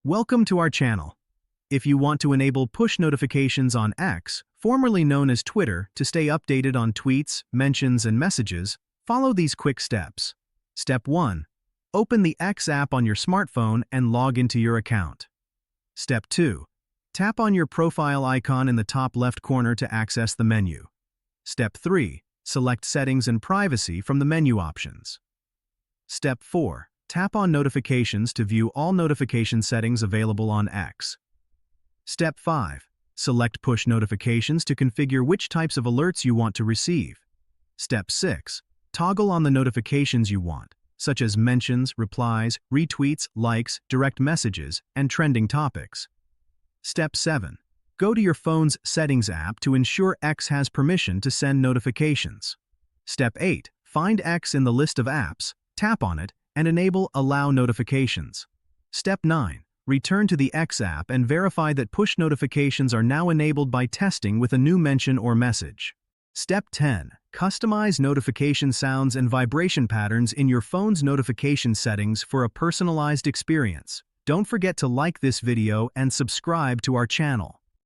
Welcome to our channel. If you want to enable push notifications on X, formerly known as Twitter, to stay updated on tweets, mentions, and messages, follow these quick steps. Step 1. Open the X app on your smartphone and log into your account. Step 2. Tap on your profile icon in the top left corner to access the menu. Step 3. Select Settings and Privacy from the menu options. Step 4. Tap on Notifications to view all notification settings available on X. Step 5. Select Push Notifications to configure which types of alerts you want to receive. Step 6. Toggle on the notifications you want, such as mentions, replies, retweets, likes, direct messages, and trending topics. Step 7. Go to your phone's Settings app to ensure X has permission to send notifications. Step 8. Find X in the list of apps, tap on it, and enable Allow Notifications. Step 9. Return to the X app and verify that push notifications are now enabled by testing with a new mention or message. Step 10. Customize notification sounds and vibration patterns in your phone's notification settings for a personalized experience. Don't forget to like this video and subscribe to our channel.